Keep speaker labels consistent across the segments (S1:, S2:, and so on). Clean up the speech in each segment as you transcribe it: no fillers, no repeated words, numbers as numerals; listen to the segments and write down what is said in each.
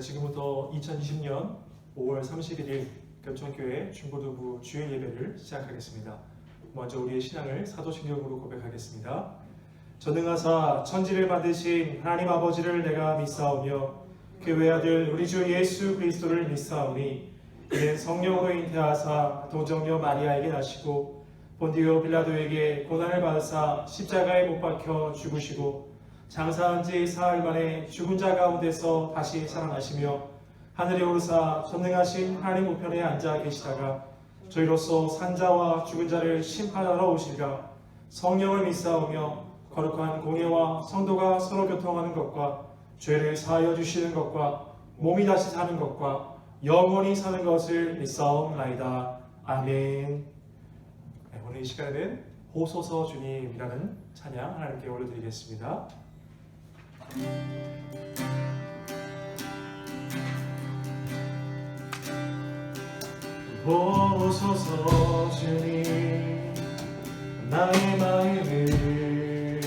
S1: 지금부터 2020년 5월 31일 금천교회 중고등부 주일 예배를 시작하겠습니다. 먼저 우리의 신앙을 사도신경으로 고백하겠습니다. 전능하사 천지를 만드신 하나님 아버지를 내가 믿사오며 그 외아들 우리 주 예수 그리스도를 믿사오니 이는 성령으로 잉태하사 동정녀 마리아에게 나시고 본디오 빌라도에게 고난을 받으사 십자가에 못 박혀 죽으시고 장사한 지 사흘 만에 죽은 자 가운데서 다시 살아나시며 하늘에 오르사 전능하신 하나님 우편에 앉아 계시다가 저희로서 산자와 죽은 자를 심판하러 오시리라. 성령을 믿사오며 거룩한 공예와 성도가 서로 교통하는 것과 죄를 사하여 주시는 것과 몸이 다시 사는 것과 영원히 사는 것을 믿사옵나이다. 아멘. 오늘 이 시간에는 보소서 주님이라는 찬양 하나님께 올려드리겠습니다. 보소서 주님 나의 마음을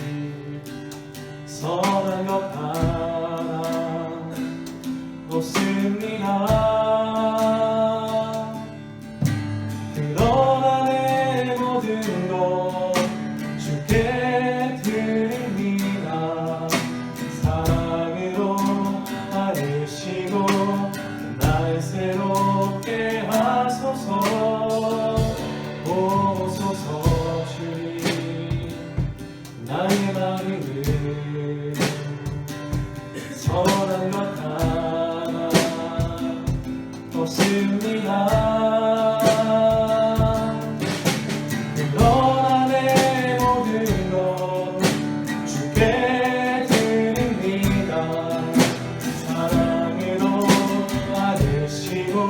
S1: 선한 것 하나 없습니다. 그러나 내 모든 것 주께 드립니다. 사랑으로 안으시고 날 새롭게 하소서. 보소서 주님 나의 마음을 선한 것 하나 없습니다. 그러나 내 모든 것 주께 드립니다. 사랑으로 안으시고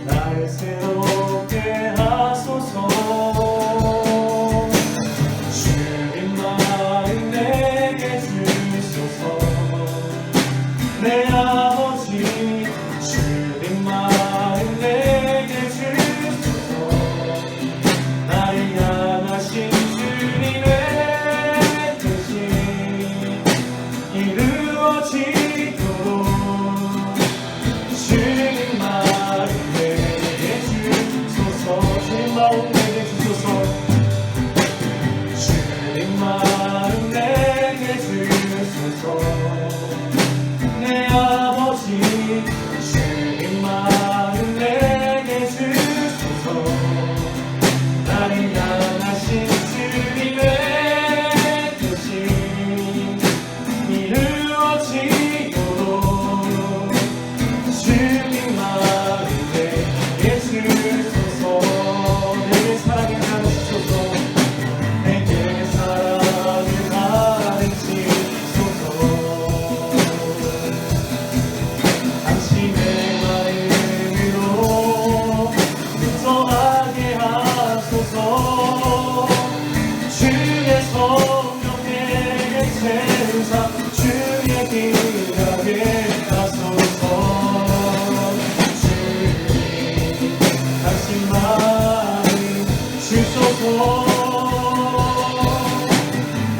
S1: 날 새롭게 하소서. 주님 마음 내게 주소서. 내 아버지 주님 마음 내게 주소서. 나를 향하신 주님의 뜻이 이루어지도록 주님 마음 내게 주소서. 주님 마음 내게 주소서. 주님 마음 내게 주소서. 내 아버지 주님 마음 내게 주소서. 나를 향하신 주님의 뜻이 이루어지도록 주님 마음 내게 주소서. 내게 사랑을 가르치소서. 내게 사랑을 가르치소서. 당신의 마음으로 묻어가게 하소서. 주의 성령 내게 채우사 주의 길 가게 하소서. 주님 당신 마음 주소서.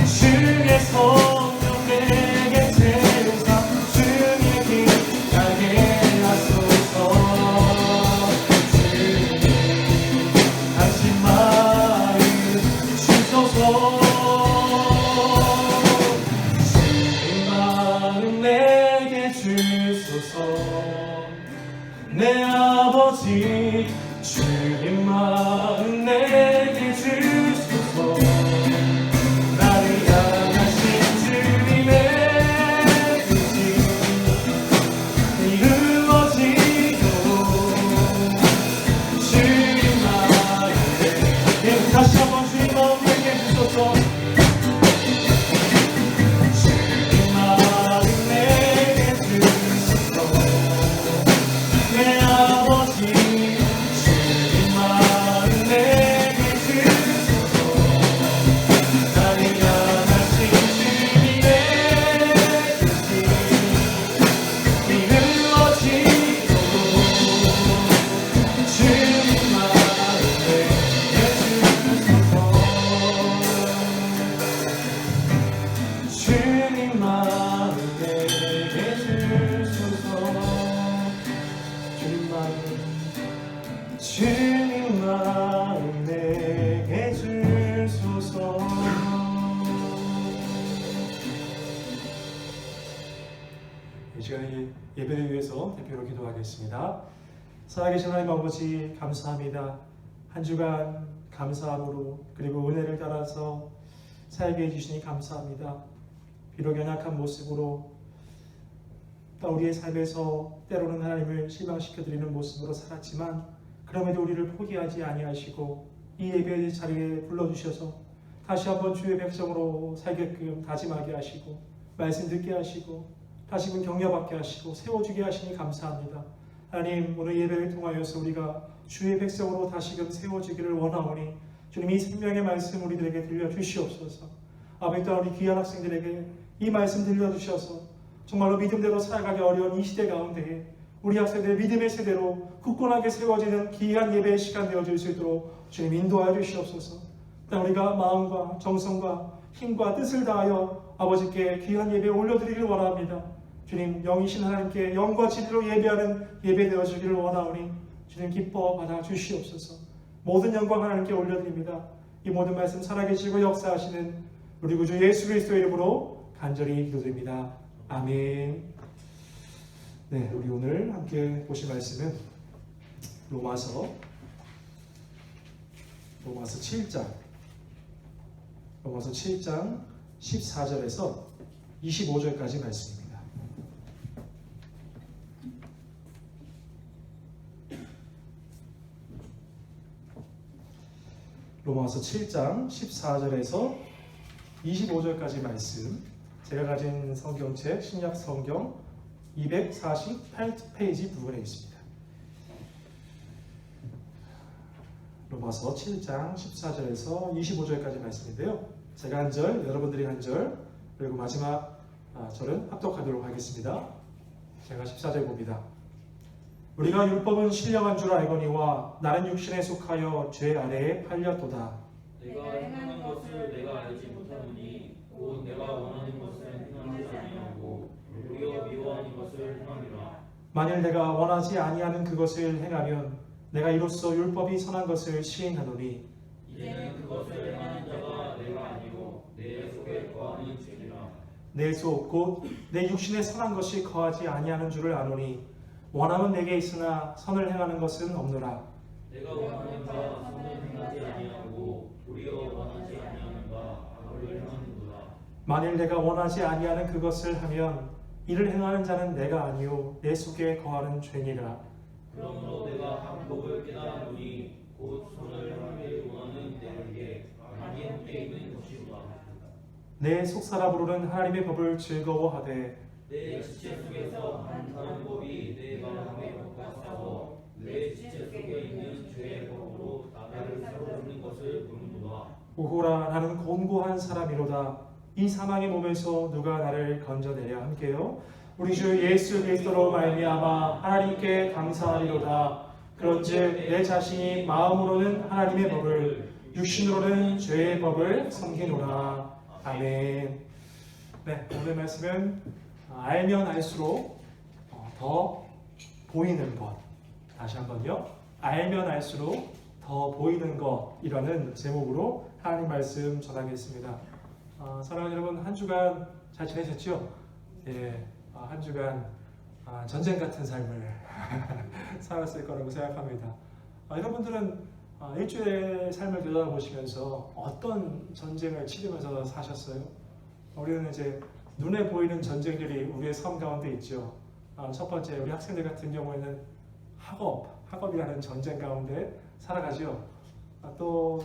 S1: 주의 성령 내게 채우사 주의 길 가게 하소서. 주님 당신 마음 주소서. 주님 마음 내게 주소서. 내 아버지 주님 마음 내게 주소서. 나를 향하신 주님의 뜻이 이루어지도록 주님 마음 내게 다시 한번 주님 마음 내게 주소서. 주님 마음 내게 주소서. 내 아버지 주님 마음 내게 이 시간에 예배를 위해서 대표로 기도하겠습니다. 살아계신 하나님 아버지 감사합니다. 한 주간 감사함으로 그리고 은혜를 따라서 살게 해주시니 감사합니다. 비록 연약한 모습으로 또 우리의 삶에서 때로는 하나님을 실망시켜드리는 모습으로 살았지만 그럼에도 우리를 포기하지 아니하시고 이 예배의 자리에 불러주셔서 다시 한번 주의 백성으로 살게끔 다짐하게 하시고 말씀 듣게 하시고 다시금 격려받게 하시고 세워주게 하시니 감사합니다. 하나님, 오늘 예배를 통하여서 우리가 주의 백성으로 다시금 세워지기를 원하오니 주님 이 생명의 말씀 우리들에게 들려주시옵소서. 아버지 또한 우리 귀한 학생들에게 이 말씀 들려주셔서 정말로 믿음대로 살아가기 어려운 이 시대 가운데에 우리 학생들의 믿음의 세대로 굳건하게 세워지는 귀한 예배의 시간 되어질 수 있도록 주님 인도하여 주시옵소서. 또한 우리가 마음과 정성과 힘과 뜻을 다하여 아버지께 귀한 예배 올려드리기를 원합니다. 주님, 영이신 하나님께 영과 진리로 예배하는 예배 되어주기를 원하오니 주님 기뻐 받아 주시옵소서. 모든 영광 하나님께 올려드립니다. 이 모든 말씀 살아계시고 역사하시는 우리 구주 예수 그리스도의 이름으로 간절히 기도드립니다. 아멘. 네, 우리 오늘 함께 보실 말씀은 로마서 7장 14절에서 25절까지 말씀입니다. 로마서 7장 14절에서 25절까지 말씀, 제가 가진 성경책 신약 성경 248페이지 부분에 있습니다. 로마서 7장 14절에서 25절까지 말씀인데요. 제가 한 절, 여러분들이 한 절, 그리고 마지막 절은 합독하도록 하겠습니다. 제가 14절 봅니다. 우리가 율법은 신령한 줄 알거니와 나는 육신에 속하여 죄 아래에 팔렸도다.
S2: 내가 행하는 것을 내가 알지 못하노니 곧 내가 원하는 것을 행하지 아니하고 도리어 미워하는 것을 행함이라.
S1: 만일 내가 원하지 아니하는 그것을 행하면 내가 이로써 율법이 선한 것을 시인하노니
S2: 이제는 그것을 행하는 자가 내가 아니요 내 속에 거하는 죄니라.
S1: 내 속 곧 내 육신에 선한 것이 거하지 아니하는 줄을 아노니 원함은 내게 있으나 선을 행하는 것은 없노라.
S2: 내가 원하는 바 선을 행하지 아니하고 도리어 원하지 아니하는 바 악을 행하는도다.
S1: 만일 내가 원하지 아니하는 그것을 하면 이를 행하는 자는 내가 아니요 내 속에 거하는 죄니라.
S2: 그러므로 내가 한 법을 깨달았노니 곧 선을 행하기를 원하는 내게 악이 함께 있는 것이로다.
S1: 내 속사람으로는 하나님의 법을 즐거워하되
S2: 내 지체 속에서 한 다른 법이 내 마음에 엇가서 내 지체 속에 있는 죄의 법으로 나를 사로잡는 것을 보는도다.
S1: 오호라 나는 곤고한 사람이로다. 이 사망의 몸에서 누가 나를 건져내랴. 함께요. 우리 주 예수 그리스도로 말미암아 하나님께 감사하리로다. 그런즉 내 자신이 마음으로는 하나님의 법을 육신으로는 죄의 법을 섬기노라. 아멘. 네, 오늘 말씀은 알면 알수록 더 보이는 것. 다시 한번요. 알면 알수록 더 보이는 것이라는 제목으로 하나님 말씀 전하겠습니다. 사랑하는 여러분, 한 주간 잘 지내셨죠? 예, 한 주간 전쟁 같은 삶을 살았을 거라고 생각합니다. 여러분들은 일주일의 삶을 되돌아보시면서 어떤 전쟁을 치르면서 사셨어요? 우리는 이제 눈에 보이는 전쟁들이 우리의 삶 가운데 있죠. 첫 번째, 우리 학생들 같은 경우에는 학업이라는 전쟁 가운데 살아가죠. 또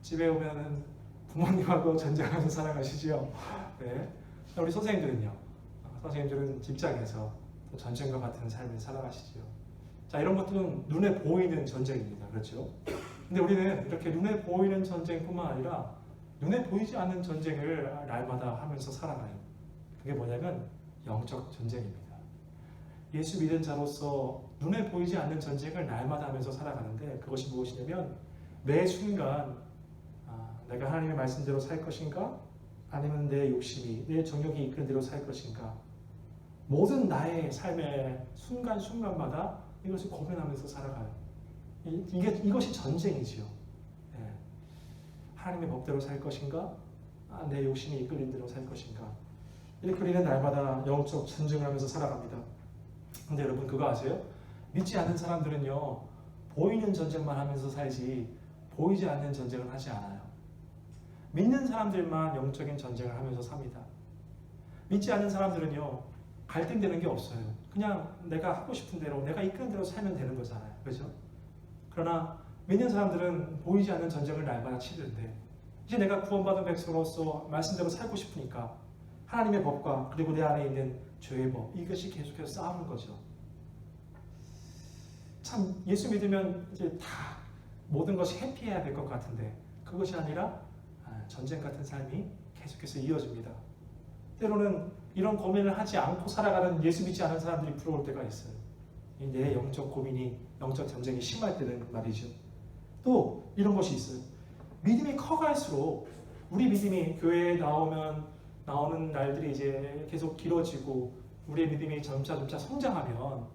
S1: 집에 오면은 부모님하고 전쟁하면서 살아가시죠. 네. 우리 선생님들은요. 선생님들은 직장에서 또 전쟁과 같은 삶을 살아가시죠. 자, 이런 것들은 눈에 보이는 전쟁입니다. 그렇죠? 근데 우리는 이렇게 눈에 보이는 전쟁뿐만 아니라 눈에 보이지 않는 전쟁을 날마다 하면서 살아가요. 그게 뭐냐면 영적 전쟁입니다. 예수 믿은 자로서 눈에 보이지 않는 전쟁을 날마다 하면서 살아가는데 그것이 무엇이냐면 매 순간 내가 하나님의 말씀대로 살 것인가? 아니면 내 욕심이, 내 정욕이 이끄는 대로 살 것인가? 모든 나의 삶의 순간순간마다 이것을 고민하면서 살아가요. 이것이 전쟁이지요. 예. 하나님의 법대로 살 것인가? 내 욕심이 이끌린 대로 살 것인가? 이렇게 우리는 날마다 영적 전쟁을 하면서 살아갑니다. 근데 여러분 그거 아세요? 믿지 않는 사람들은요, 보이는 전쟁만 하면서 살지 보이지 않는 전쟁을 하지 않아요. 믿는 사람들만 영적인 전쟁을 하면서 삽니다. 믿지 않는 사람들은요, 갈등되는 게 없어요. 그냥 내가 하고 싶은 대로, 내가 이끄는 대로 살면 되는 거잖아요. 그렇죠? 그러나 믿는 사람들은 보이지 않는 전쟁을 날마다 치는데, 이제 내가 구원받은 백성으로서 말씀대로 살고 싶으니까 하나님의 법과 그리고 내 안에 있는 죄의 법, 이것이 계속해서 싸우는 거죠. 참 예수 믿으면 이제 다 모든 것이 해피해야 될 것 같은데 그것이 아니라 전쟁 같은 삶이 계속해서 이어집니다. 때로는 이런 고민을 하지 않고 살아가는 예수 믿지 않은 사람들이 부러울 때가 있어요. 내 영적 고민이, 영적 전쟁이 심할 때는 말이죠. 또 이런 것이 있어요. 믿음이 커갈수록 우리 믿음이 교회에 나오는 날들이 이제 계속 길어지고 우리의 믿음이 점차 성장하면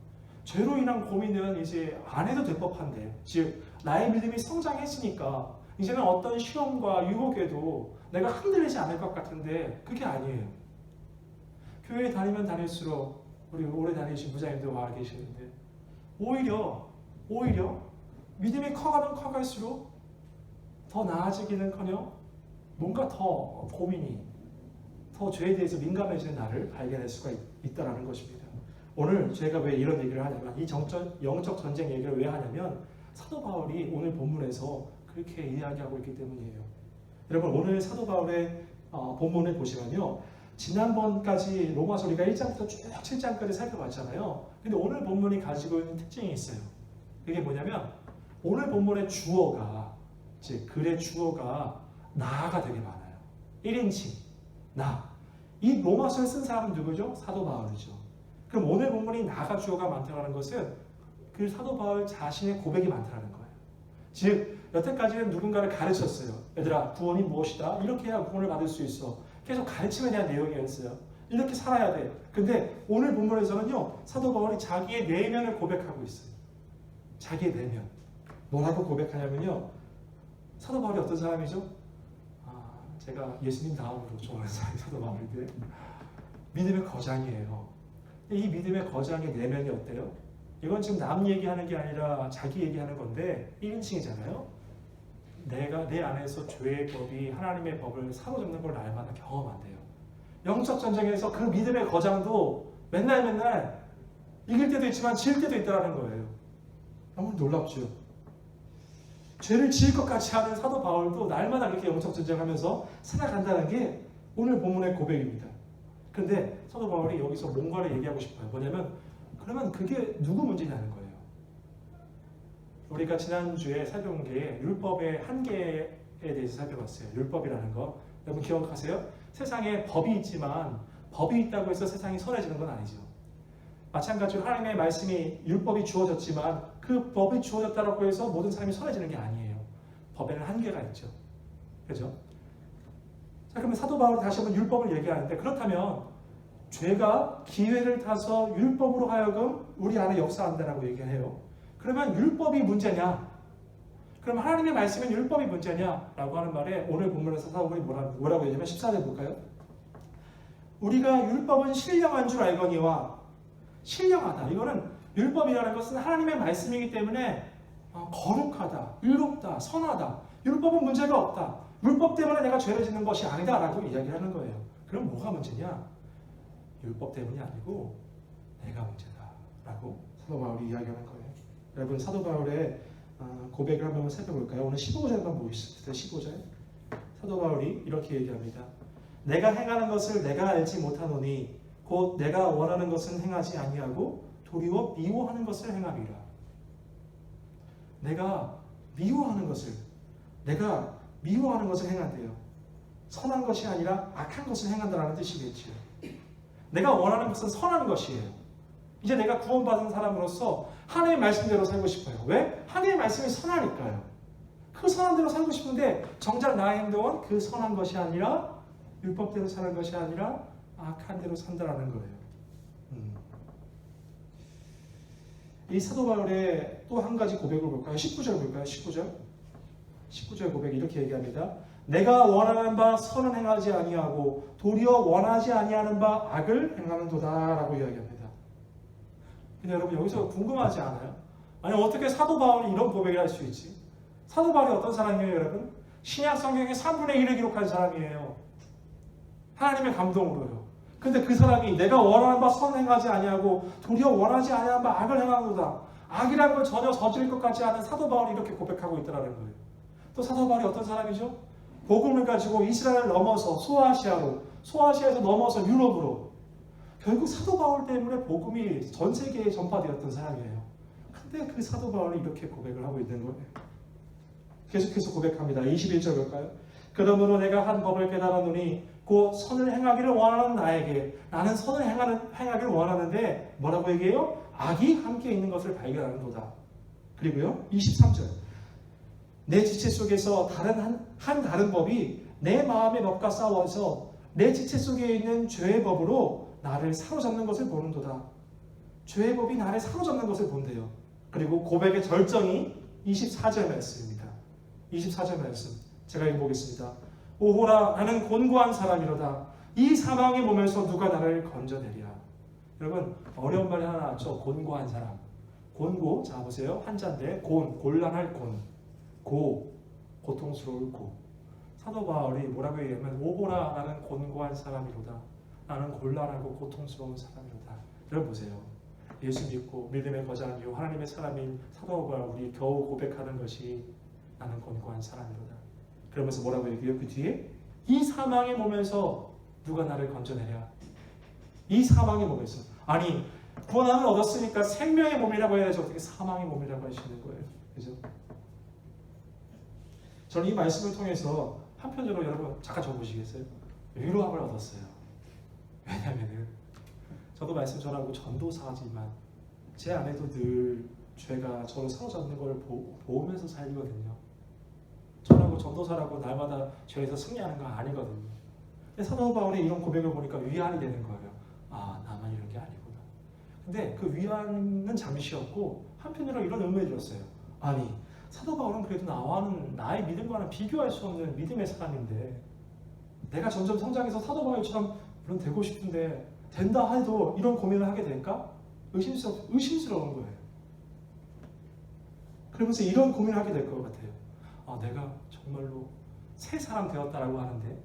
S1: 죄로 인한 고민은 이제 안 해도 될 법한데, 즉 나의 믿음이 성장했으니까 이제는 어떤 시험과 유혹에도 내가 흔들리지 않을 것 같은데 그게 아니에요. 교회에 다니면 다닐수록 우리 오래 다니신 부장님도 와 계시는데 오히려 믿음이 커가면 커갈수록 더 나아지기는커녕 뭔가 더 고민이, 더 죄에 대해서 민감해지는 나를 발견할 수가 있다는 것입니다. 오늘 제가 왜 이런 얘기를 하냐면, 이 영적 전쟁 얘기를 왜 하냐면 사도 바울이 오늘 본문에서 그렇게 이야기하고 있기 때문이에요. 여러분 오늘 사도 바울의 본문을 보시면요, 지난번까지 로마서 우리가 1장부터 쭉 7장까지 살펴봤잖아요. 근데 오늘 본문이 가지고 있는 특징이 있어요. 그게 뭐냐면 오늘 본문의 주어가, 즉 글의 주어가 나가 되게 많아요. 1인칭 나. 이 로마서를 쓴 사람은 누구죠? 사도 바울이죠. 그럼 오늘 본문이 나가 주어가 많다는 것은 그 사도 바울 자신의 고백이 많다는 거예요. 즉 여태까지는 누군가를 가르쳤어요. 얘들아 구원이 무엇이다? 이렇게 해야 구원을 받을 수 있어. 계속 가르침에 대한 내용이었어요. 이렇게 살아야 돼. 근데 오늘 본문에서는요, 사도 바울이 자기의 내면을 고백하고 있어요. 자기의 내면. 뭐라고 고백하냐면요, 사도 바울이 어떤 사람이죠? 제가 예수님 다음으로 좋아하는 사람이 사도 바울인데 믿음의 거장이에요. 이 믿음의 거장의 내면이 어때요? 이건 지금 남 얘기하는 게 아니라 자기 얘기하는 건데 1인칭이잖아요. 내가 내 안에서 죄의 법이 하나님의 법을 사로잡는 걸 날마다 경험한대요. 영적 전쟁에서 그 믿음의 거장도 맨날 이길 때도 있지만 질 때도 있다는 거예요. 너무 놀랍죠. 죄를 지을 것 같이 하는 사도 바울도 날마다 그렇게 영적 전쟁하면서 살아간다는 게 오늘 본문의 고백입니다. 그런데 사도 바울이 여기서 뭔가를 얘기하고 싶어요. 뭐냐면 그러면 그게 누구 문제냐는 거예요. 우리가 지난주에 살펴본 게 율법의 한계에 대해서 살펴봤어요. 율법이라는 거. 여러분 기억하세요? 세상에 법이 있지만 법이 있다고 해서 세상이 선해지는 건 아니죠. 마찬가지로 하나님의 말씀이, 율법이 주어졌지만 그 법이 주어졌다고 해서 모든 사람이 선해지는 게 아니에요. 법에는 한계가 있죠. 그죠? 자, 그러면 사도 바울이 다시 한번 율법을 얘기하는데, 그렇다면 죄가 기회를 타서 율법으로 하여금 우리 안에 역사한다라고 얘기해요. 그러면 율법이 문제냐? 그럼 하나님의 말씀은 율법이 문제냐? 라고 하는 말에 오늘 본문에서 사도 바울이 뭐라고 얘기하면 14절 볼까요? 우리가 율법은 신령한 줄 알거니와, 신령하다. 이거는 율법이라는 것은 하나님의 말씀이기 때문에 거룩하다, 의롭다, 선하다. 율법은 문제가 없다. 율법 때문에 내가 죄를 짓는 것이 아니다 라고 이야기하는 거예요. 그럼 뭐가 문제냐? 율법 때문이 아니고 내가 문제다 라고 사도 바울이 이야기하는 거예요. 여러분 사도 바울의 고백을 한번 살펴볼까요? 오늘 15절만 보겠습니다. 15절. 사도 바울이 이렇게 얘기합니다. 내가 행하는 것을 내가 알지 못하노니 곧 내가 원하는 것은 행하지 아니하고 도리어 미워하는 것을 행함이라. 내가 미워하는 것을 행한대요. 선한 것이 아니라 악한 것을 행한다는 뜻이겠죠. 내가 원하는 것은 선한 것이에요. 이제 내가 구원받은 사람으로서 하나님의 말씀대로 살고 싶어요. 왜? 하나님의 말씀이 선하니까요. 그 선한 대로 살고 싶은데 정작 나의 행동은 그 선한 것이 아니라 율법대로 사는 것이 아니라 악한 대로 산다라는 거예요. 이 사도 바울의 또 한 가지 고백을 볼까요? 19절 볼까요? 19절 고백이 이렇게 얘기합니다. 내가 원하는 바 선은 행하지 아니하고 도리어 원하지 아니하는 바 악을 행하는도다라고 이야기합니다. 근데 여러분 여기서 궁금하지 않아요? 아니 어떻게 사도 바울이 이런 고백을 할 수 있지? 사도 바울이 어떤 사람이에요, 여러분? 신약 성경의 3분의 1을 기록한 사람이에요. 하나님의 감동으로요. 근데 그 사람이 내가 원하는 바 선을 행하지 아니하고 도리어 원하지 아니하는 바 악을 행하는도다. 악이라는 걸 전혀 저지를 것 같지 않은 사도 바울이 이렇게 고백하고 있더라는 거예요. 또 사도 바울이 어떤 사람이죠? 복음을 가지고 이스라엘을 넘어서 소아시아에서 넘어서 유럽으로 결국 사도 바울 때문에 복음이 전 세계에 전파되었던 사람이에요. 근데 그 사도 바울이 이렇게 고백을 하고 있는 거예요. 계속해서 고백합니다. 21절 볼까요? 그러므로 내가 한 법을 깨달았노니 곧 선을 행하기를 원하는 나에게 나는 선을 행하기를 원하는데 뭐라고 얘기해요? 악이 함께 있는 것을 발견하는도다. 그리고요 23절 내 지체 속에서 다른 법이 내 마음의 법과 싸워서 내 지체 속에 있는 죄의 법으로 나를 사로잡는 것을 보는도다. 죄의 법이 나를 사로잡는 것을 본대요. 그리고 고백의 절정이 24절 말씀입니다. 24절 말씀 제가 읽어보겠습니다. 오호라 나는 곤고한 사람이로다. 이 사망의 몸에서 누가 나를 건져내랴. 여러분 어려운 말이 하나 나왔죠. 곤고한 사람. 곤고 자 보세요. 한자인데 곤란할 고통스러울 고. 사도 바울이 뭐라고 얘기하면 오호라 나는 곤고한 사람이로다. 나는 곤란하고 고통스러운 사람이로다. 여러분 보세요. 예수 믿고 믿음의 거장한 이유 하나님의 사람인 사도 바울이 겨우 고백하는 것이 나는 곤고한 사람이로다. 그러면서 뭐라고 얘기해요? 그 뒤에 이 사망의 몸에서 누가 나를 건져내랴. 이 사망의 몸에서 아니 구원함을 얻었으니까 생명의 몸이라고 해야지 어떻게 사망의 몸이라고 하시는 거예요. 그죠? 저는 이 말씀을 통해서 한편으로 여러분 잠깐 적어보시겠어요? 위로함을 얻었어요. 왜냐하면 저도 말씀 전하고 전도사지만 제 안에도 늘 죄가 저를 사로잡는 걸 보면서 살거든요. 저라고 전도사라고 날마다 죄에서 승리하는 거 아니거든요. 근데 사도 바울의 이런 고백을 보니까 위안이 되는 거예요. 아, 나만 이런 게 아니구나. 근데 그 위안은 잠시였고 한편으로 이런 의문이 들었어요. 아니, 사도 바울은 그래도 나의 믿음과는 비교할 수 없는 믿음의 사람인데 내가 점점 성장해서 사도 바울처럼 물론 되고 싶은데 된다 해도 이런 고민을 하게 될까? 의심스러운 거예요. 그러면서 이런 고민을 하게 될 것 같아요. 아, 내가 정말로 새 사람 되었다라고 하는데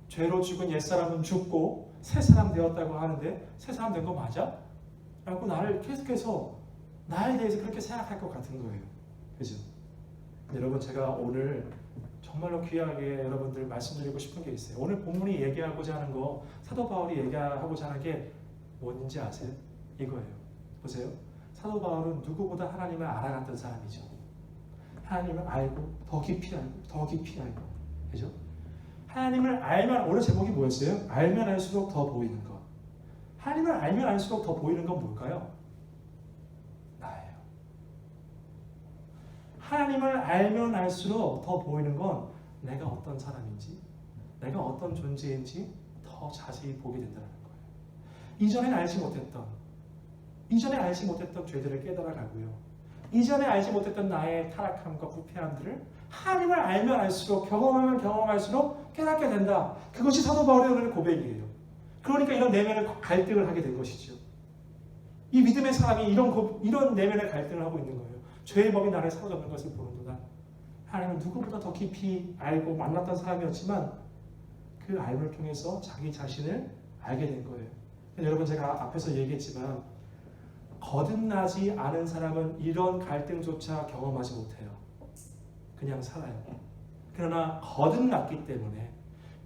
S1: 죄로 죽은 옛사람은 죽고 새 사람 되었다고 하는데 새 사람 된 거 맞아? 라고 나를 계속해서 나에 대해서 그렇게 생각할 것 같은 거예요. 그죠? 여러분 제가 오늘 정말로 귀하게 여러분들 말씀드리고 싶은 게 있어요. 오늘 본문이 얘기하고자 하는 거 사도 바울이 얘기하고자 하는 게 뭔지 아세요? 이거예요. 보세요. 사도 바울은 누구보다 하나님을 알아갔던 사람이죠. 하나님을 알고 더 깊이 알고 그죠? 하나님을 알면 오늘 제목이 뭐였어요? 알면 알수록 더 보이는 것. 하나님을 알면 알수록 더 보이는 건 뭘까요? 나예요. 하나님을 알면 알수록 더 보이는 건 내가 어떤 사람인지 내가 어떤 존재인지 더 자세히 보게 된다는 거예요. 이전에 알지 못했던 죄들을 깨달아가고요. 이전에 알지 못했던 나의 타락함과 부패함들을 하나님을 알면 알수록 경험하면 경험할수록 깨닫게 된다. 그것이 사도 바울의 오늘 고백이에요. 그러니까 이런 내면의 갈등을 하게 된 것이죠. 이 믿음의 사람이 이런 내면의 갈등을 하고 있는 거예요. 죄의 법이 나를 사로잡는 것을 보는도다. 하나님은 누구보다 더 깊이 알고 만났던 사람이었지만 그 알을 통해서 자기 자신을 알게 된 거예요. 여러분 제가 앞에서 얘기했지만 거듭나지 않은 사람은 이런 갈등조차 경험하지 못해요. 그냥 살아요. 그러나 거듭났기 때문에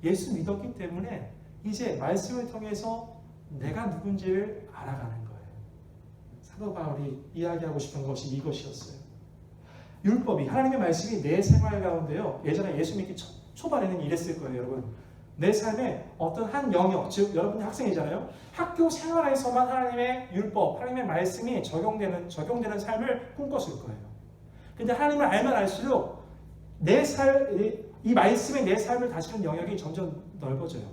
S1: 예수 믿었기 때문에 이제 말씀을 통해서 내가 누군지를 알아가는 거예요. 사도 바울이 이야기하고 싶은 것이 이것이었어요. 율법이 하나님의 말씀이 내 생활 가운데요. 예전에 예수 믿기 초반에는 이랬을 거예요, 여러분. 내 삶에 어떤 한 영역, 즉 여러분이 학생이잖아요. 학교 생활에서만 하나님의 율법, 하나님의 말씀이 적용되는 삶을 꿈꿨을 거예요. 근데 하나님을 알면 알수록 이 말씀이 내 삶을 다스리는 영역이 점점 넓어져요.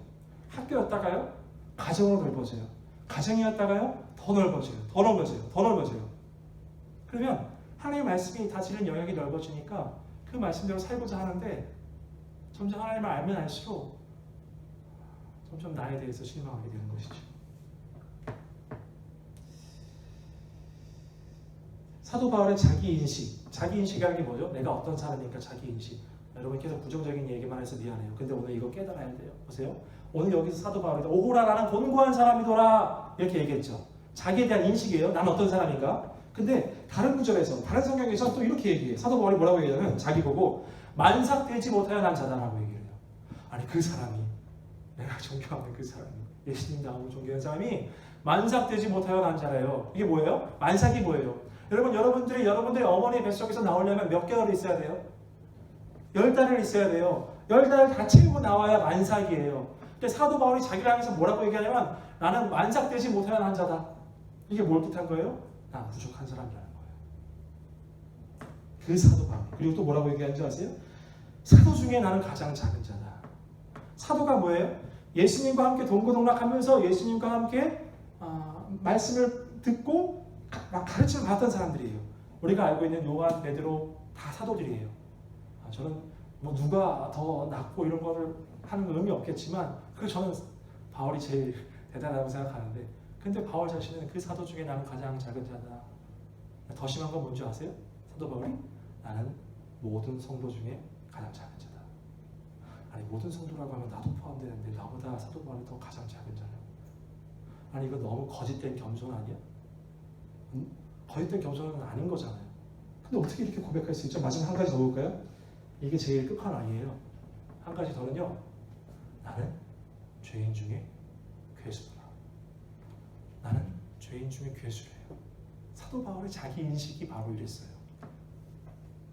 S1: 학교였다가요, 가정으로 넓어져요. 가정이었다가요, 더 넓어져요. 그러면 하나님의 말씀이 다스리는 영역이 넓어지니까 그 말씀대로 살고자 하는데 점점 하나님을 알면 알수록 점점 나에 대해서 실망하게 되는 것이죠. 사도 바울의 자기인식이라는 게 뭐죠? 내가 어떤 사람이니까 자기인식. 여러분 계속 부정적인 얘기만 해서 미안해요. 근데 오늘 이거 깨달아야 돼요. 보세요. 오늘 여기서 사도 바울이 오호라 나는 곤고한 사람이더라 이렇게 얘기했죠. 자기에 대한 인식이에요. 난 어떤 사람인가? 근데 다른 구절에서 다른 성경에서 또 이렇게 얘기해요. 사도 바울이 뭐라고 얘기하냐면 자기 보고 만삭되지 못하여 난 자다라고 얘기해요. 아니 그 사람이 내가 존경하는 그 사람이 예수님 다음으로 존경하는 사람이 만삭되지 못하여 난 자래요. 이게 뭐예요? 만삭이 뭐예요? 여러분들의 어머니 뱃속에서 나오려면 몇 개월이 있어야 돼요? 10달을 있어야 돼요. 10달을 다 채우고 나와야 만삭이에요. 근데 사도 바울이 자기를 향해서 뭐라고 얘기하냐면 나는 만삭되지 못하여 난 자다. 이게 뭘 뜻한 거예요? 난 부족한 사람이라는 거예요. 그 사도 바울. 그리고 또 뭐라고 얘기하는지 아세요? 사도 중에 나는 가장 작은 자다. 사도가 뭐예요? 예수님과 함께 동고동락하면서 예수님과 함께 말씀을 듣고 가르침을 받았던 사람들이에요. 우리가 알고 있는 요한, 베드로 다 사도들이에요. 저는 뭐 누가 더 낫고 이런 거를 하는 의미 없겠지만 저는 바울이 제일 대단하다고 생각하는데 근데 바울 자신은 그 사도 중에 나는 가장 작은 자다. 더 심한 건 뭔지 아세요? 사도 바울이 나는 모든 성도 중에 가장 작은 자다. 아니 모든 성도라고 하면 나도 포함되는데 나보다 사도 바울이 더 가장 작은 자냐? 아니 이거 너무 거짓된 겸손 아니야? 거짓된 겸손은 아닌 거잖아요. 근데 어떻게 이렇게 고백할 수 있죠? 마지막 한 가지 더 볼까요? 이게 제일 끝판왕이에요. 한 가지 더는요. 나는 죄인 중에 괴수구나. 나는 죄인 중에 괴수래요. 사도 바울의 자기 인식이 바로 이랬어요.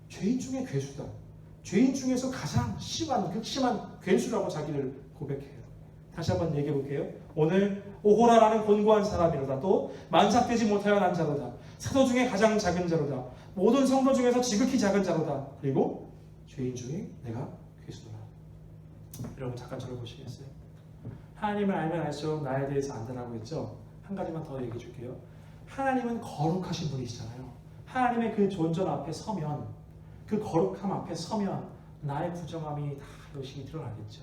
S1: 죄인 중에 괴수다. 죄인 중에서 가장 심한 극심한 괴수라고 자기를 고백해요. 다시 한번 얘기해 볼게요. 오늘 오호라라는 곤고한 사람이로다. 또 만삭되지 못하여 난 자로다. 사도 중에 가장 작은 자로다. 모든 성도 중에서 지극히 작은 자로다. 그리고 죄인 중에 내가 괴수다. 여러분 잠깐 저를 보시겠어요? 하나님을 알면 알수록 나에 대해서 안다라고 했죠. 한 가지만 더 얘기해 줄게요. 하나님은 거룩하신 분이시잖아요. 하나님의 그 존전 앞에 서면 그 거룩함 앞에 서면 나의 부정함이 다 여실히 드러나겠죠.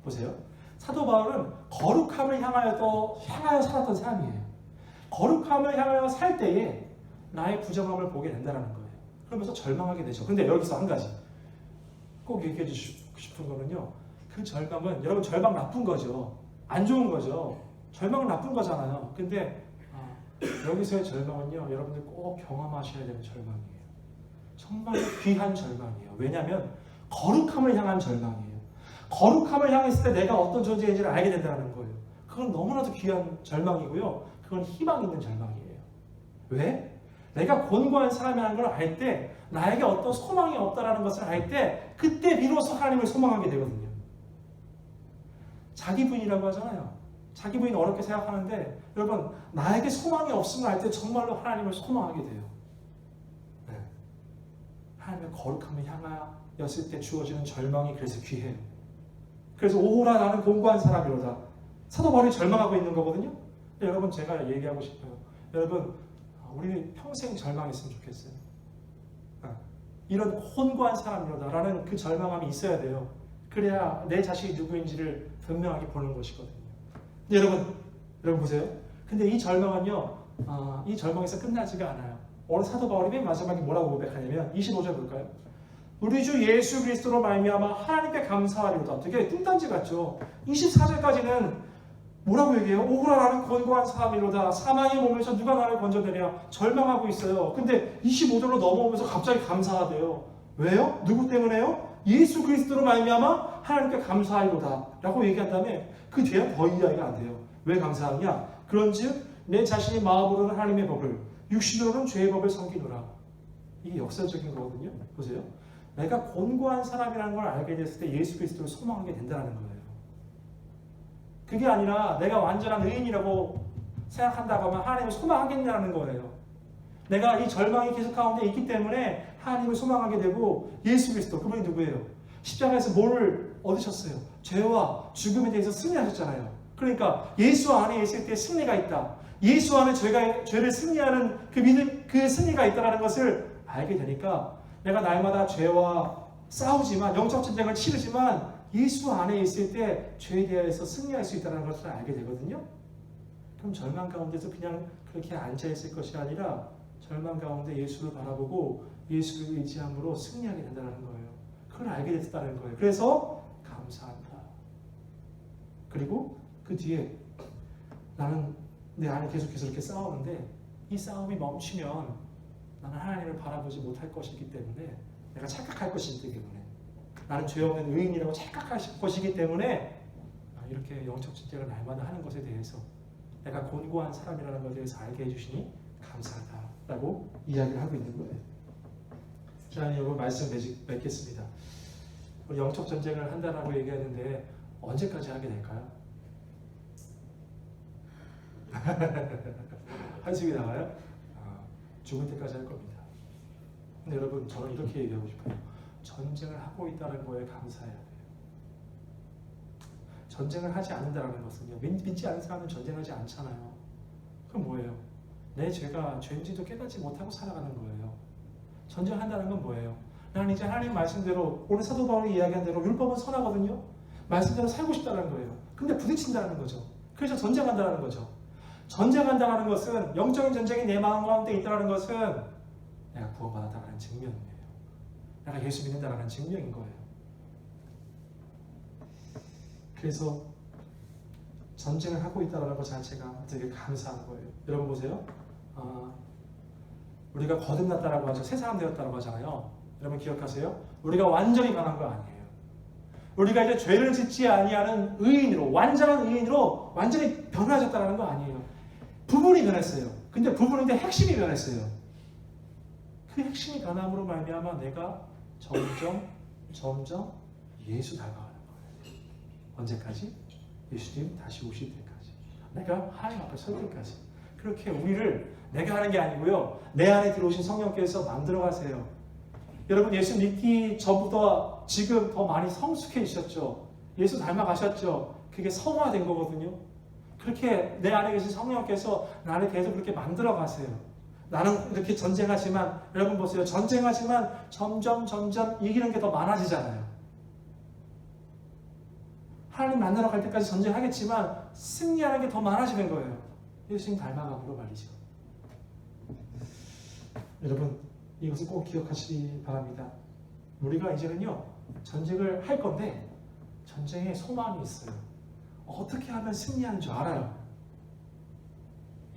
S1: 보세요. 사도 바울은 거룩함을 향하여 살았던 사람이에요. 거룩함을 향하여 살 때에 나의 부정함을 보게 된다는 거예요. 그러면서 절망하게 되죠. 근데 여기서 한 가지 꼭 얘기해 주시고 싶은 거는요. 그 절망은 여러분 절망 나쁜 거죠. 안 좋은 거죠. 절망은 나쁜 거잖아요. 근데 여기서의 절망은요. 여러분들 꼭 경험하셔야 되는 절망이에요. 정말 귀한 절망이에요. 왜냐하면 거룩함을 향한 절망이에요. 거룩함을 향했을 때 내가 어떤 존재인지를 알게 된다는 거예요. 그건 너무나도 귀한 절망이고요. 그건 희망 있는 절망이에요. 왜? 내가 곤고한 사람이라는 걸 알 때 나에게 어떤 소망이 없다는 것을 알 때 그때 비로소 하나님을 소망하게 되거든요. 자기 부인이라고 하잖아요. 자기 부인 어렵게 생각하는데 여러분 나에게 소망이 없음을 알 때 정말로 하나님을 소망하게 돼요. 네. 하나님의 거룩함을 향하였을 때 주어지는 절망이 그래서 귀해요. 그래서 오호라 나는 곤고한 사람이로다. 사도 바울이 절망하고 있는 거거든요. 여러분 제가 얘기하고 싶어요. 여러분 우리 평생 절망했으면 좋겠어요. 이런 곤고한 사람이로다라는 그 절망함이 있어야 돼요. 그래야 내 자신이 누구인지를 분명하게 보는 것이거든요. 여러분 보세요. 근데 이 절망은요, 이 절망에서 끝나지가 않아요. 오늘 사도 바울이 맨 마지막에 뭐라고 고백하냐면 25절 볼까요? 우리 주 예수 그리스도로 말미암아 하나님께 감사하리로다. 되게 뚱딴지 같죠. 24절까지는 뭐라고 얘기해요? 오호라라는 곤고한 사람이로다. 사망의 몸에서 누가 나를 건져내랴. 절망하고 있어요. 근데 25절로 넘어오면서 갑자기 감사하대요. 왜요? 누구 때문에요? 예수 그리스도로 말미암아 하나님께 감사하리로다 라고 얘기한 다음에 그 뒤에 더 이해가 안 돼요. 왜 감사하냐? 그런즉 내 자신이 마음으로는 하나님의 법을 육신으로는 죄의 법을 섬기노라. 이게 역설적인 거거든요. 보세요. 내가 곤고한 사람이라는 걸 알게 됐을 때 예수 그리스도를 소망하게 된다는 거예요. 그게 아니라 내가 완전한 의인이라고 생각한다고 하면 하나님을 소망하겠냐는 거예요. 내가 이 절망이 계속 가운데 있기 때문에 하나님을 소망하게 되고 예수 그리스도 그분이 누구예요? 십자가에서 뭐를 얻으셨어요? 죄와 죽음에 대해서 승리하셨잖아요. 그러니까 예수 안에 있을 때 승리가 있다. 예수 안에 죄를 승리하는 그 믿음, 그 승리가 있다는 것을 알게 되니까 내가 날마다 죄와 싸우지만 영적 전쟁을 치르지만 예수 안에 있을 때 죄에 대해서 승리할 수 있다는 것을 알게 되거든요. 그럼 절망 가운데서 그냥 그렇게 앉아있을 것이 아니라 절망 가운데 예수를 바라보고 예수를 의지함으로 승리하게 된다는 거예요. 그걸 알게 됐다는 거예요. 그래서 감사한다. 그리고 그 뒤에 나는 내 안에 계속해서 이렇게 싸우는데 이 싸움이 멈추면 나는 하나님을 바라보지 못할 것이기 때문에 내가 착각할 것이기 때문에 나는 죄 없는 의인이라고 착각할 것이기 때문에 이렇게 영적 전쟁을 날마다 하는 것에 대해서 내가 곤고한 사람이라는 것에 대해서 알게 해주시니 감사하다라고 이야기를 하고 있는 거예요. 자, 여러분 말씀 맺겠습니다. 우리 영적 전쟁을 한다라고 얘기하는데 언제까지 하게 될까요? 한숨이 나와요? 죽을 때까지 할 겁니다. 근데 여러분 저는 이렇게 얘기하고 싶어요. 전쟁을 하고 있다는 거에 감사해야 돼요. 전쟁을 하지 않는다는 것은요. 믿지 않는 사람은 전쟁하지 않잖아요. 그럼 뭐예요? 내 죄가 죄인지도 깨닫지 못하고 살아가는 거예요. 전쟁한다는 건 뭐예요? 나는 이제 하나님 말씀대로 오늘 사도 바울이 이야기한 대로 율법은 선하거든요. 말씀대로 살고 싶다는 거예요. 근데 부딪힌다는 거죠. 그래서 전쟁한다는 거죠. 전쟁한다는 것은 영적인 전쟁이 내 마음 가운데 있다는 것은 내가 구원받았다는 증명이에요. 내가 예수 믿는다는 증명인 거예요. 그래서 전쟁을 하고 있다는 것 자체가 되게 감사한 거예요. 여러분 보세요. 우리가 거듭났다라고 하죠. 새 사람 되었다라고 하잖아요. 여러분 기억하세요? 우리가 완전히 변한 거 아니에요. 우리가 이제 죄를 짓지 아니하는 의인으로, 완전한 의인으로 완전히 변화하셨다는 거 아니에요. 부분이 변했어요. 근데 부분인데 핵심이 변했어요. 그 핵심이 변함으로 말미암아 내가 점점 예수 닮아가는 거예요. 언제까지? 예수님 다시 오실 때까지. 내가 하나님 앞에 설 때까지. 그렇게 우리를 내가 하는 게 아니고요. 내 안에 들어오신 성령께서 만들어 가세요. 여러분 예수 믿기 전보다 지금 더 많이 성숙해지셨죠. 예수 닮아가셨죠. 그게 성화된 거거든요. 그렇게 내 안에 계신 성령께서 나를 계속 그렇게 만들어 가세요. 나는 이렇게 전쟁하지만 여러분 보세요. 전쟁하지만 점점 이기는 게 더 많아지잖아요. 하나님 만나러 갈 때까지 전쟁하겠지만 승리하는 게 더 많아지는 거예요. 예수님 닮아감으로 말이죠. 여러분 이것을 꼭 기억하시기 바랍니다. 우리가 이제는요 전쟁을 할 건데 전쟁에 소망이 있어요. 어떻게 하면 승리하는 줄 알아요.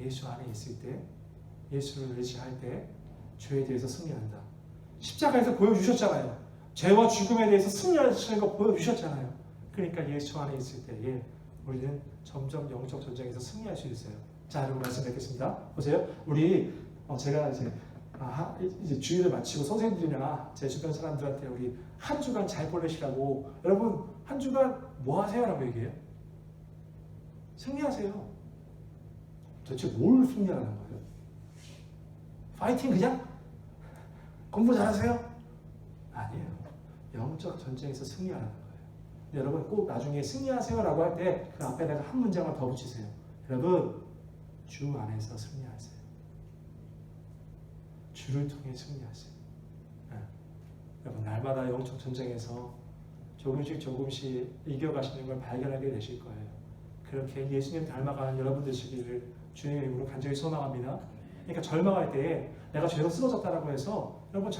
S1: 예수 안에 있을 때, 예수를 의지할 때 죄에 대해서 승리한다. 십자가에서 보여주셨잖아요. 죄와 죽음에 대해서 승리하시는 거 보여주셨잖아요. 그러니까 예수 안에 있을 때에 우리는 점점 영적 전쟁에서 승리할 수 있어요. 자, 여러분 말씀 뵙겠습니다. 보세요. 우리 제가 이제 주일을 마치고 선생님들이나 제 주변 사람들한테 우리 한 주간 잘 보내시라고 여러분 한 주간 뭐 하세요? 라고 얘기해요. 승리하세요. 도대체 뭘 승리하는 거예요? 파이팅 그냥? 공부 잘하세요? 아니에요. 영적 전쟁에서 승리하는 거예요. 여러분 꼭 나중에 승리하세요 라고 할 때 그 앞에 내가 한 문장을 더 붙이세요. 여러분 주 안에서 승리하세요. 주를 통해 승리하세요. 네. 여러분 날마다 영적 전쟁에서 조금씩 이겨가시는 걸 발견하게 되실 거예요. 그렇게 예수님 닮아가는 여러분 되시기를 주님의 이름으로 간절히 소망합니다. 그러니까 절망할 때 내가 죄로 쓰러졌다라고 해서 여러분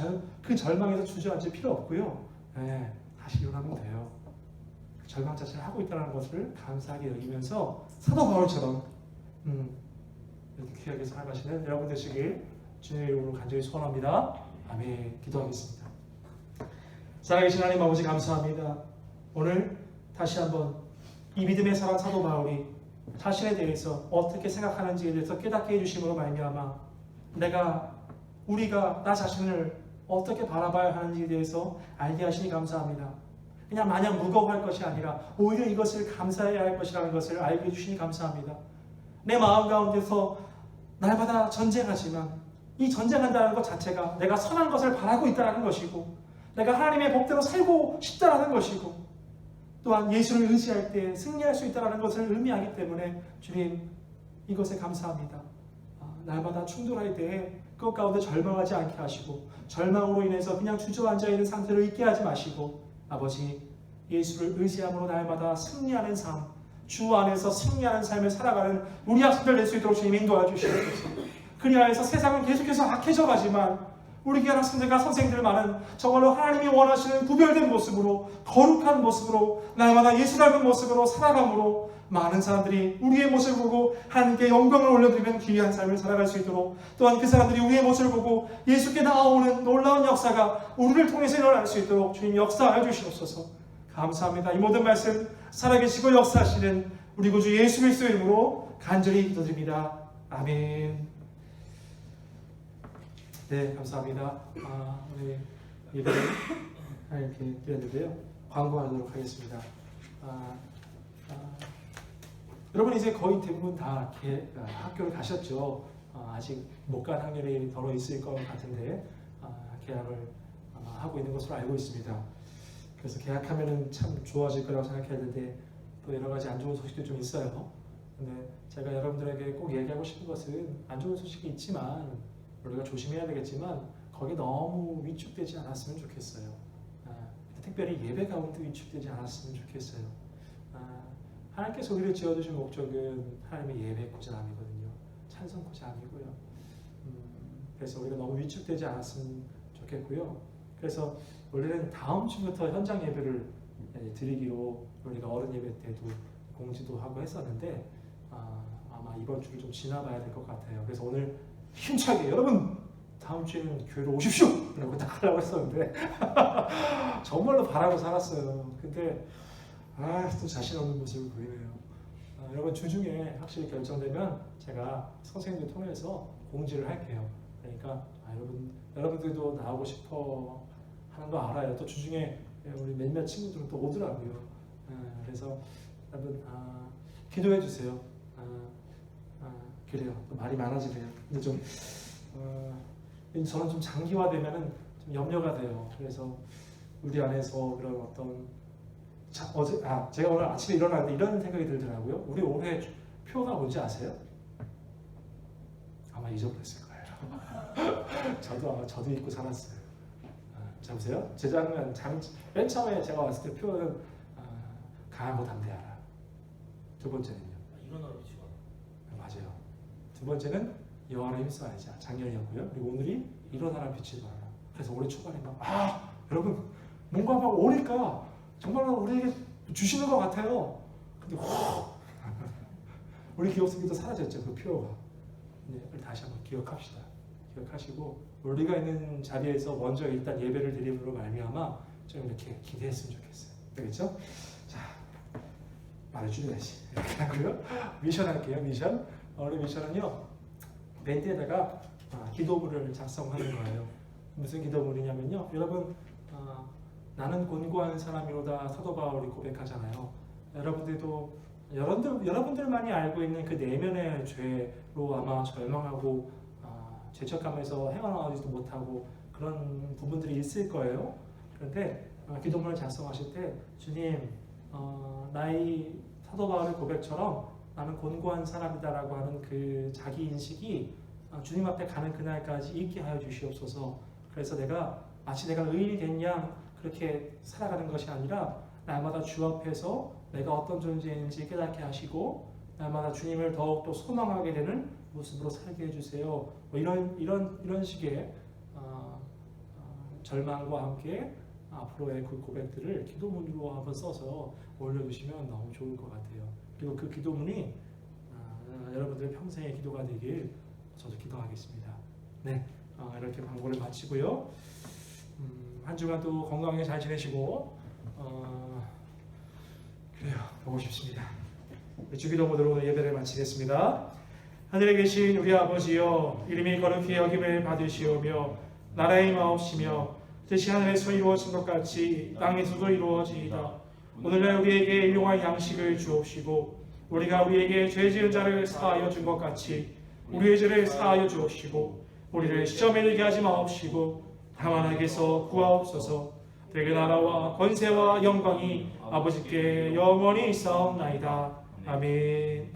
S1: 그 절망에서 주저앉을 필요 없고요. 네, 다시 일어나면 돼요. 절망 자체를 하고 있다는 것을 감사하게 여기면서 사도 바울처럼 이렇게 귀하게 살아가시는 여러분 되시길 주님의 이름으로 간절히 소원합니다. 아멘. 기도하겠습니다. 살아계신 하나님 아버지 감사합니다. 오늘 다시 한번 이 믿음의 사람 사도 바울이 자신에 대해서 어떻게 생각하는지에 대해서 깨닫게 해주심으로 말미암아 우리가 나 자신을 어떻게 바라봐야 하는지에 대해서 알게 하시니 감사합니다. 그냥 마냥 무거워할 것이 아니라 오히려 이것을 감사해야 할 것이라는 것을 알게 해주시니 감사합니다. 내 마음 가운데서 날마다 전쟁하지만 이 전쟁한다는 것 자체가 내가 선한 것을 바라고 있다는 것이고 내가 하나님의 법대로 살고 싶다는 것이고 또한 예수를 의지할 때 승리할 수 있다는 것을 의미하기 때문에 주님 이것에 감사합니다. 날마다 충돌할 때에 그 가운데 절망하지 않게 하시고 절망으로 인해서 그냥 주저앉아 있는 상태로 있게 하지 마시고 아버지 예수를 의지함으로 날마다 승리하는 삶, 주 안에서 승리하는 삶을 살아가는 우리 학생들 될 수 있도록 주님 인도해 주시옵소서. 그리하여서 세상은 계속해서 악해져 가지만 우리 교회 학생들과 선생님들만은 정말로 하나님이 원하시는 구별된 모습으로 거룩한 모습으로 날마다 예수 닮은 모습으로 살아감으로 많은 사람들이 우리의 모습을 보고 하나님께 영광을 올려드리는 귀한 삶을 살아갈 수 있도록 또한 그 사람들이 우리의 모습을 보고 예수께 나아오는 놀라운 역사가 우리를 통해서 일어날 수 있도록 주님 역사하여 주시옵소서. 감사합니다. 이 모든 말씀 살아계시고 역사하시는 우리 구주 예수 그리스도의 이름으로 간절히 기도드립니다. 아멘. 네, 감사합니다. 오늘 예배를 이렇게 드렸는데요. 광고하도록 하겠습니다. 여러분 이제 거의 대부분 다 학교를 가셨죠. 아직 못 간 학년이 더러 있을 것 같은데 개학을 하고 있는 것으로 알고 있습니다. 그래서 개학하면은 참 좋아질 거라고 생각했는데 또 여러 가지 안 좋은 소식도 좀 있어요. 근데 제가 여러분들에게 꼭 얘기하고 싶은 것은 안 좋은 소식이 있지만 우리가 조심해야 되겠지만 거기에 너무 위축되지 않았으면 좋겠어요. 특별히 예배 가운데 위축되지 않았으면 좋겠어요. 하나님께서 우리를 지어주신 목적은 하나님의 예배구자 아니거든요. 찬송구자 아니고요. 그래서 우리가 너무 위축되지 않았으면 좋겠고요. 그래서 원래는 다음 주부터 현장 예배를 드리기로 우리가 어른 예배 때도 공지도 하고 했었는데 아마 이번 주를 좀 지나봐야 될 것 같아요. 그래서 오늘 힘차게 여러분 다음 주에는 교회로 오십시오! 라고 딱 하려고 했었는데 정말로 바라고 살았어요. 근데 또 자신 없는 모습을 보이네요. 여러분 주중에 확실히 결정되면 제가 선생님들 통해서 공지를 할게요. 그러니까 여러분들도 나오고 싶어 하는 거 알아요. 또 주중에 우리 몇몇 친구들은 또 오더라고요. 그래서 여러분 기도해 주세요. 그래요. 또 말이 많아지네요. 근데 좀 저는 좀 장기화되면은 좀 염려가 돼요. 그래서 우리 안에서 그런 어떤 제가 오늘 아침에 일어났는데 이런 생각이 들더라고요. 우리 올해 표가 뭔지 아세요? 아마 잊어버렸을 거예요. 저도 잊고 살았어요. 자 보세요. 재작년 맨 처음에 제가 왔을 때 표는 강하고 담대하라. 두 번째는요.
S2: 일어나라 지금.
S1: 맞아요. 두 번째는 여호와를 힘써야지. 작년이었고요. 그리고 오늘이 일어나라 빛이 돌아라. 그래서 올해 초반에 여러분 뭔가 막 오니까 정말 우리에게 주시는 것 같아요. 근데 우리 기억 속에도 사라졌죠. 그 표가. 네, 다시 한번 기억합시다. 기억하시고 우리가 있는 자리에서 먼저 일단 예배를 드림으로 말미암아 좀 이렇게 기대했으면 좋겠어요. 되겠죠? 자, 말을 줄여야지. 이렇게 하고요. 미션 할게요. 미션. 우리 미션은요. 밴드에다가 기도문을 작성하는 거예요. 무슨 기도문이냐면요. 여러분 나는 곤고한 사람이로다 사도 바울이 고백하잖아요. 여러분들만이 알고 있는 그 내면의 죄로 아마 절망하고 죄책감에서 헤어나오지도 못하고 그런 부분들이 있을 거예요. 그런데 기도문을 작성하실 때 주님 나의 사도 바울의 고백처럼 나는 곤고한 사람이다라고 하는 그 자기 인식이 주님 앞에 가는 그날까지 있게 하여 주시옵소서. 그래서 마치 내가 의인이 된 양 그렇게 살아가는 것이 아니라 날마다 주 앞에서 내가 어떤 존재인지 깨닫게 하시고 날마다 주님을 더욱더 소망하게 되는 모습으로 살게 해주세요. 뭐 이런 식의 절망과 함께 앞으로의 그 고백들을 기도문으로 한번 써서 올려주시면 너무 좋을 것 같아요. 그리고 그 기도문이 여러분들의 평생의 기도가 되길 저도 기도하겠습니다. 네, 이렇게 광고를 마치고요. 한 주간도 건강하게 잘 지내시고 그래요. 보고 싶습니다. 주기도 모드로 오늘 예배를 마치겠습니다. 하늘에 계신 우리 아버지여, 이름이 거룩히 여김을 받으시오며 나라의 마옵시며 뜻이 하늘에서 이루어진 것 같이 땅에서도 이루어지이다. 오늘날 우리에게 일용할 양식을 주옵시고 우리가 우리에게 죄 지은 자를 사하여 준 것 같이 우리의 죄를 사하여 주옵시고 우리를 시험에 들게 하지 마옵시고 다만 악에서 구하옵소서. 되게 나라와 권세와 영광이 아버지께 영원히 있사옵나이다. 아멘.